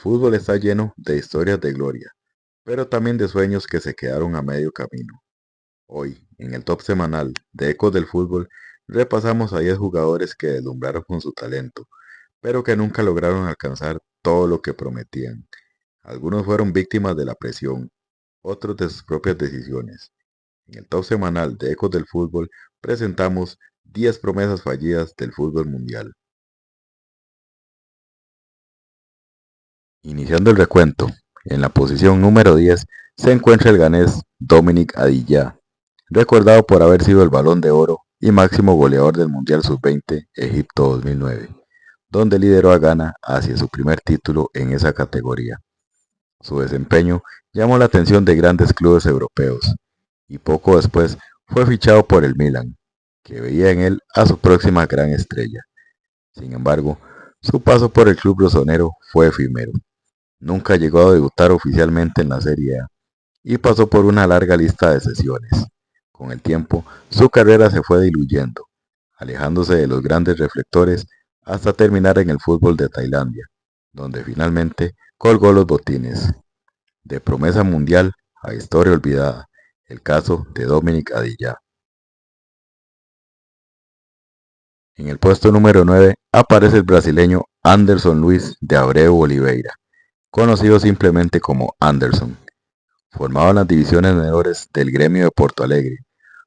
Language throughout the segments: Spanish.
fútbol está lleno de historias de gloria, pero también de sueños que se quedaron a medio camino. Hoy, en el top semanal de Ecos del Fútbol, repasamos a 10 jugadores que deslumbraron con su talento, pero que nunca lograron alcanzar todo lo que prometían. Algunos fueron víctimas de la presión, otros de sus propias decisiones. En el top semanal de Ecos del Fútbol presentamos 10 promesas fallidas del fútbol mundial. Iniciando el recuento, en la posición número 10 se encuentra el ganés Dominic Adilla, recordado por haber sido el Balón de Oro y máximo goleador del Mundial Sub-20 Egipto 2009, donde lideró a Ghana hacia su primer título en esa categoría. Su desempeño llamó la atención de grandes clubes europeos y poco después fue fichado por el Milan, que veía en él a su próxima gran estrella. Sin embargo, su paso por el club rosonero fue efímero. Nunca llegó a debutar oficialmente en la Serie A y pasó por una larga lista de sesiones. Con el tiempo, su carrera se fue diluyendo, alejándose de los grandes reflectores hasta terminar en el fútbol de Tailandia, donde finalmente colgó los botines. De promesa mundial a historia olvidada, el caso de Dominic Adilla. En el puesto número 9 aparece el brasileño Anderson Luiz de Abreu Oliveira, conocido simplemente como Anderson. Formado en las divisiones menores del Gremio de Porto Alegre,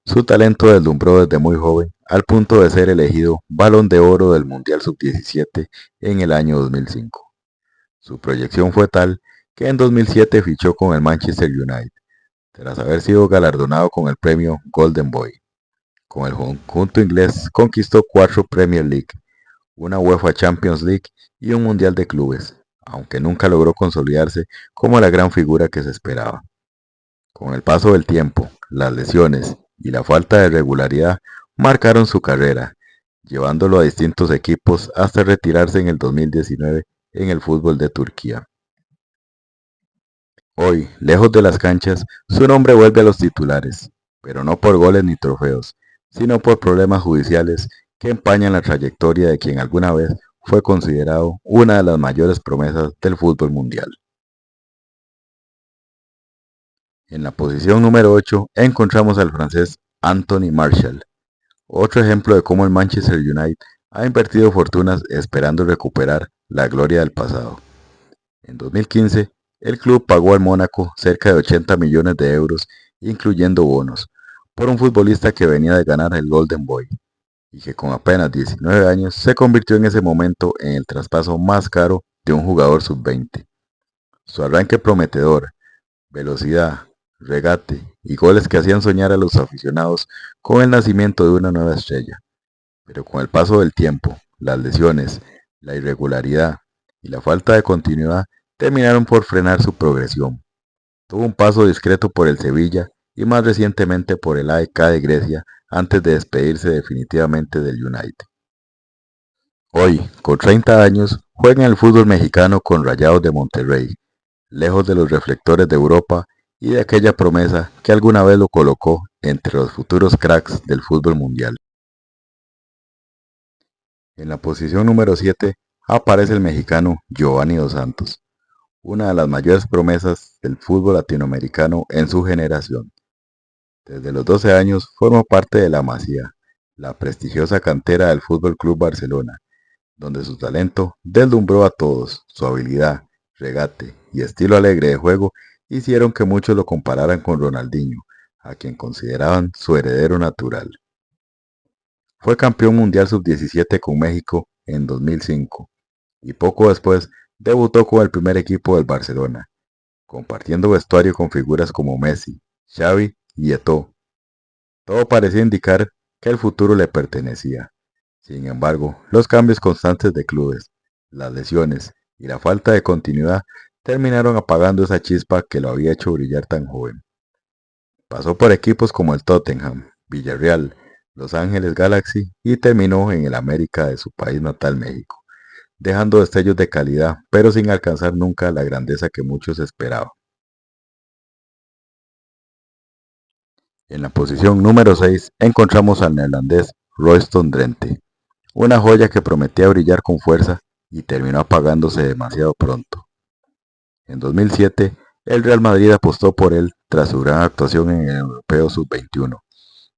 su talento deslumbró desde muy joven al punto de ser elegido Balón de Oro del Mundial Sub-17 en el año 2005. Su proyección fue tal que en 2007 fichó con el Manchester United, tras haber sido galardonado con el premio Golden Boy. Con el conjunto inglés conquistó 4 Premier League, una UEFA Champions League y un Mundial de Clubes, aunque nunca logró consolidarse como la gran figura que se esperaba. Con el paso del tiempo, las lesiones y la falta de regularidad marcaron su carrera, llevándolo a distintos equipos hasta retirarse en el 2019 en el fútbol de Turquía. Hoy, lejos de las canchas, su nombre vuelve a los titulares, pero no por goles ni trofeos, sino por problemas judiciales que empañan la trayectoria de quien alguna vez fue considerado una de las mayores promesas del fútbol mundial. En la posición número 8 encontramos al francés Anthony Martial, otro ejemplo de cómo el Manchester United ha invertido fortunas esperando recuperar la gloria del pasado. En 2015, el club pagó al Mónaco cerca de 80 millones de euros, incluyendo bonos, por un futbolista que venía de ganar el Golden Boy y que con apenas 19 años se convirtió en ese momento en el traspaso más caro de un jugador sub-20. Su arranque prometedor, velocidad, regate y goles que hacían soñar a los aficionados con el nacimiento de una nueva estrella. Pero con el paso del tiempo, las lesiones, la irregularidad y la falta de continuidad terminaron por frenar su progresión. Tuvo un paso discreto por el Sevilla y más recientemente por el AEK de Grecia antes de despedirse definitivamente del United. Hoy, con 30 años, juega en el fútbol mexicano con Rayados de Monterrey, lejos de los reflectores de Europa y de aquella promesa que alguna vez lo colocó entre los futuros cracks del fútbol mundial. En la posición número 7 aparece el mexicano Giovanni Dos Santos, una de las mayores promesas del fútbol latinoamericano en su generación. Desde los 12 años formó parte de la Masía, la prestigiosa cantera del Fútbol Club Barcelona, donde su talento deslumbró a todos. Su habilidad, regate y estilo alegre de juego hicieron que muchos lo compararan con Ronaldinho, a quien consideraban su heredero natural. Fue campeón mundial sub-17 con México en 2005 y poco después debutó con el primer equipo del Barcelona, compartiendo vestuario con figuras como Messi, Xavi y Eto'o. Todo parecía indicar que el futuro le pertenecía. Sin embargo, los cambios constantes de clubes, las lesiones y la falta de continuidad terminaron apagando esa chispa que lo había hecho brillar tan joven. Pasó por equipos como el Tottenham, Villarreal, Los Ángeles Galaxy y terminó en el América de su país natal, México, dejando destellos de calidad, pero sin alcanzar nunca la grandeza que muchos esperaban. En la posición número 6 encontramos al neerlandés Royston Drenthe, una joya que prometía brillar con fuerza y terminó apagándose demasiado pronto. En 2007, el Real Madrid apostó por él tras su gran actuación en el Europeo Sub-21,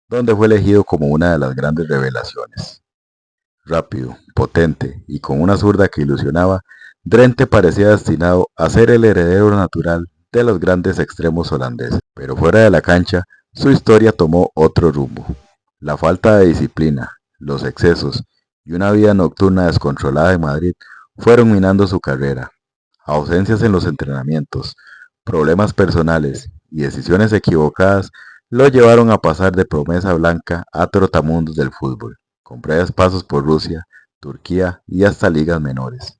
donde fue elegido como una de las grandes revelaciones. Rápido, potente y con una zurda que ilusionaba, Drenthe parecía destinado a ser el heredero natural de los grandes extremos holandeses. Pero fuera de la cancha, su historia tomó otro rumbo. La falta de disciplina, los excesos y una vida nocturna descontrolada en Madrid fueron minando su carrera. Ausencias en los entrenamientos, problemas personales y decisiones equivocadas lo llevaron a pasar de promesa blanca a trotamundos del fútbol, con breves pasos por Rusia, Turquía y hasta ligas menores.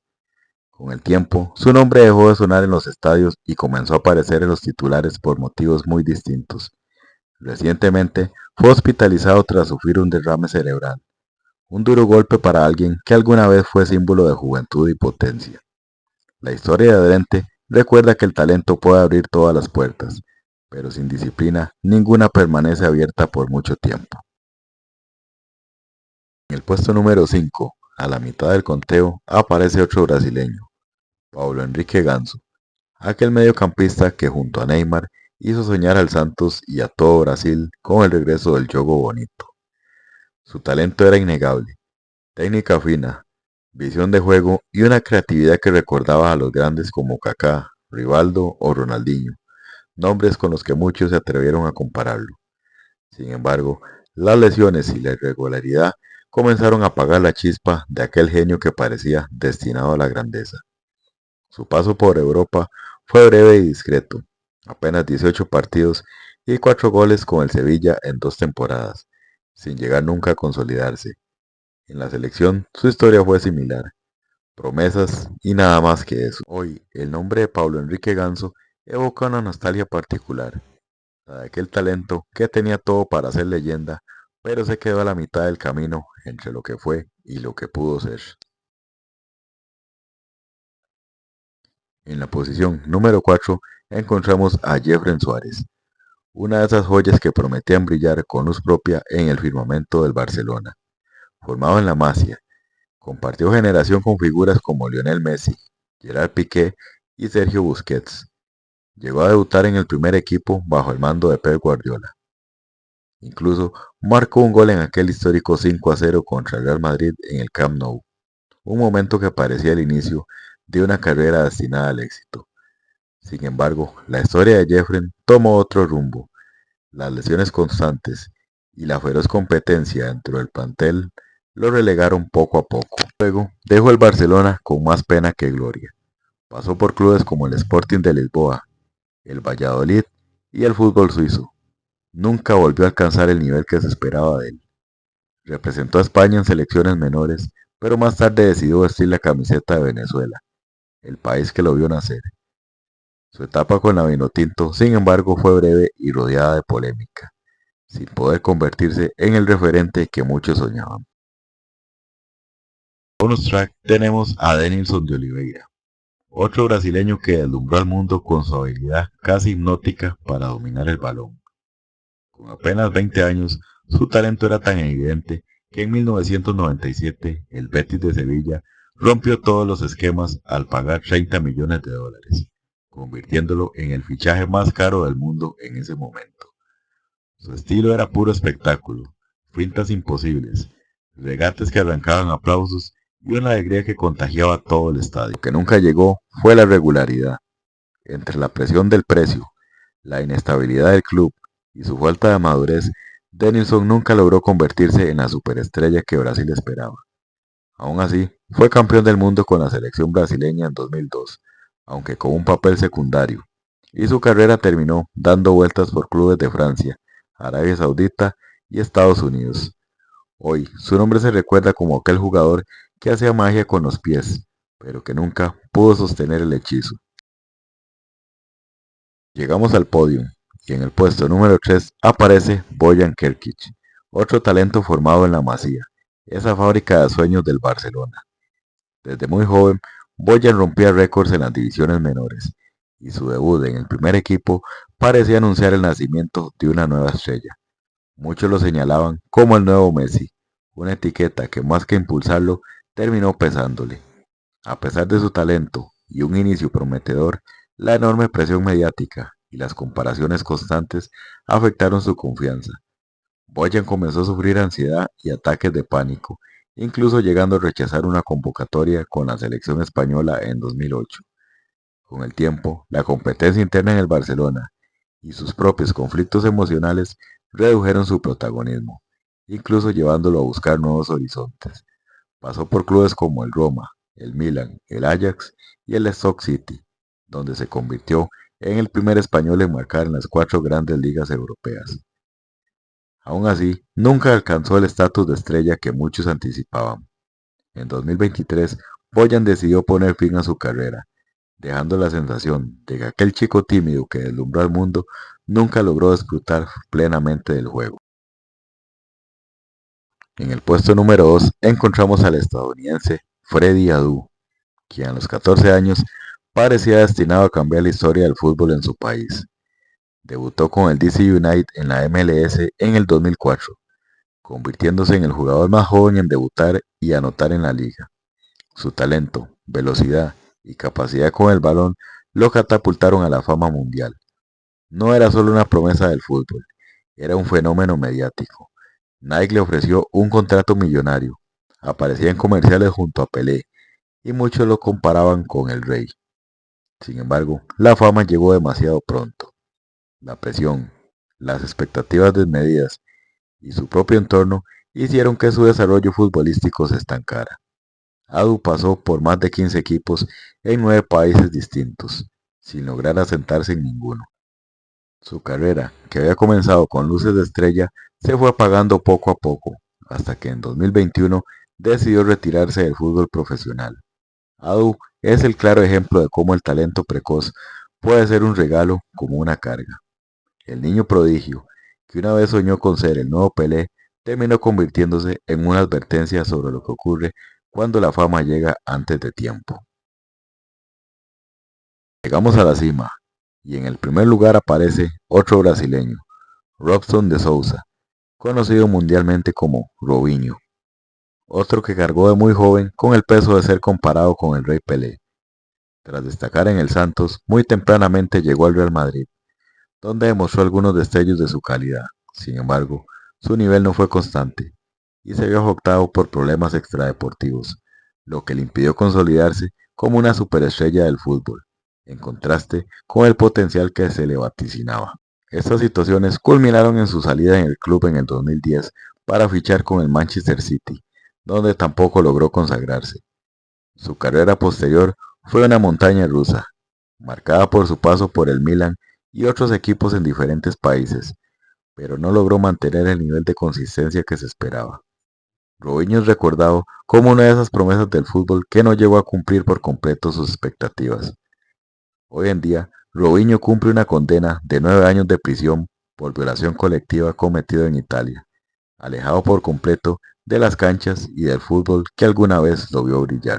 Con el tiempo, su nombre dejó de sonar en los estadios y comenzó a aparecer en los titulares por motivos muy distintos. Recientemente, fue hospitalizado tras sufrir un derrame cerebral, un duro golpe para alguien que alguna vez fue símbolo de juventud y potencia. La historia de Drenthe recuerda que el talento puede abrir todas las puertas, pero sin disciplina ninguna permanece abierta por mucho tiempo. En el puesto número 5, a la mitad del conteo, aparece otro brasileño, Paulo Henrique Ganso, aquel mediocampista que junto a Neymar hizo soñar al Santos y a todo Brasil con el regreso del juego bonito. Su talento era innegable, técnica fina, visión de juego y una creatividad que recordaba a los grandes como Kaká, Rivaldo o Ronaldinho, nombres con los que muchos se atrevieron a compararlo. Sin embargo, las lesiones y la irregularidad comenzaron a apagar la chispa de aquel genio que parecía destinado a la grandeza. Su paso por Europa fue breve y discreto, apenas 18 partidos y 4 goles con el Sevilla en 2 temporadas, sin llegar nunca a consolidarse. En la selección su historia fue similar, promesas y nada más que eso. Hoy, el nombre de Paulo Henrique Ganso evoca una nostalgia particular, la de aquel talento que tenía todo para ser leyenda, pero se quedó a la mitad del camino entre lo que fue y lo que pudo ser. En la posición número 4 encontramos a Jeffrey Suárez, una de esas joyas que prometían brillar con luz propia en el firmamento del Barcelona. Formado en la Masia, compartió generación con figuras como Lionel Messi, Gerard Piqué y Sergio Busquets. Llegó a debutar en el primer equipo bajo el mando de Pep Guardiola. Incluso marcó un gol en aquel histórico 5-0 contra el Real Madrid en el Camp Nou, un momento que parecía el inicio de una carrera destinada al éxito. Sin embargo, la historia de Jeffrey tomó otro rumbo. Las lesiones constantes y la feroz competencia dentro del plantel lo relegaron poco a poco. Luego dejó el Barcelona con más pena que gloria. Pasó por clubes como el Sporting de Lisboa, el Valladolid y el fútbol suizo. Nunca volvió a alcanzar el nivel que se esperaba de él. Representó a España en selecciones menores, pero más tarde decidió vestir la camiseta de Venezuela, el país que lo vio nacer. Su etapa con la Vinotinto, sin embargo, fue breve y rodeada de polémica, sin poder convertirse en el referente que muchos soñaban. En bonus track tenemos a Denilson de Oliveira, otro brasileño que deslumbró al mundo con su habilidad casi hipnótica para dominar el balón. Con apenas 20 años, su talento era tan evidente que en 1997 el Betis de Sevilla rompió todos los esquemas al pagar 30 millones de dólares, convirtiéndolo en el fichaje más caro del mundo en ese momento. Su estilo era puro espectáculo, fintas imposibles, regates que arrancaban aplausos y una alegría que contagiaba todo el estadio. Lo que nunca llegó fue la regularidad. Entre la presión del precio, la inestabilidad del club y su falta de madurez, Denilson nunca logró convertirse en la superestrella que Brasil esperaba. Aún así, fue campeón del mundo con la selección brasileña en 2002, aunque con un papel secundario, y su carrera terminó dando vueltas por clubes de Francia, Arabia Saudita y Estados Unidos. Hoy, su nombre se recuerda como aquel jugador que hacía magia con los pies, pero que nunca pudo sostener el hechizo. Llegamos al podio, y en el puesto número 3 aparece Bojan Krkić, otro talento formado en la Masía, esa fábrica de sueños del Barcelona. Desde muy joven, Bojan rompía récords en las divisiones menores, y su debut en el primer equipo parecía anunciar el nacimiento de una nueva estrella. Muchos lo señalaban como el nuevo Messi, una etiqueta que más que impulsarlo, terminó pesándole. A pesar de su talento y un inicio prometedor, La enorme presión mediática y las comparaciones constantes afectaron su confianza. Boyan comenzó a sufrir ansiedad y ataques de pánico, incluso llegando a rechazar una convocatoria con la selección española en 2008. Con el tiempo, la competencia interna en el Barcelona y sus propios conflictos emocionales redujeron su protagonismo, incluso llevándolo a buscar nuevos horizontes. Pasó por clubes como el Roma, el Milan, el Ajax y el Stoke City, donde se convirtió en el primer español en marcar en las cuatro grandes ligas europeas. Aún así, nunca alcanzó el estatus de estrella que muchos anticipaban. En 2023, Boyan decidió poner fin a su carrera, dejando la sensación de que aquel chico tímido que deslumbró al mundo nunca logró disfrutar plenamente del juego. En el puesto número 2 encontramos al estadounidense Freddie Adu, quien a los 14 años parecía destinado a cambiar la historia del fútbol en su país. Debutó con el DC United en la MLS en el 2004, convirtiéndose en el jugador más joven en debutar y anotar en la liga. Su talento, velocidad y capacidad con el balón lo catapultaron a la fama mundial. No era solo una promesa del fútbol, era un fenómeno mediático. Nike le ofreció un contrato millonario, aparecía en comerciales junto a Pelé y muchos lo comparaban con el rey. Sin embargo, la fama llegó demasiado pronto. La presión, las expectativas desmedidas y su propio entorno hicieron que su desarrollo futbolístico se estancara. Adu pasó por más de 15 equipos en 9 países distintos, sin lograr asentarse en ninguno. Su carrera, que había comenzado con luces de estrella, se fue apagando poco a poco, hasta que en 2021 decidió retirarse del fútbol profesional. Adu es el claro ejemplo de cómo el talento precoz puede ser un regalo como una carga. El niño prodigio, que una vez soñó con ser el nuevo Pelé, terminó convirtiéndose en una advertencia sobre lo que ocurre cuando la fama llega antes de tiempo. Llegamos a la cima, y en el primer lugar aparece otro brasileño, Robson de Souza, conocido mundialmente como Robinho, otro que cargó de muy joven con el peso de ser comparado con el Rey Pelé. Tras destacar en el Santos, muy tempranamente llegó al Real Madrid, donde demostró algunos destellos de su calidad. Sin embargo, su nivel no fue constante y se vio afectado por problemas extradeportivos, lo que le impidió consolidarse como una superestrella del fútbol, en contraste con el potencial que se le vaticinaba. Estas situaciones culminaron en su salida en el club en el 2010 para fichar con el Manchester City, donde tampoco logró consagrarse. Su carrera posterior fue una montaña rusa, marcada por su paso por el Milan y otros equipos en diferentes países, pero no logró mantener el nivel de consistencia que se esperaba. Robinho es recordado como una de esas promesas del fútbol que no llegó a cumplir por completo sus expectativas. Hoy en día, Robinho cumple una condena de 9 años de prisión por violación colectiva cometida en Italia, alejado por completo de las canchas y del fútbol que alguna vez lo vio brillar.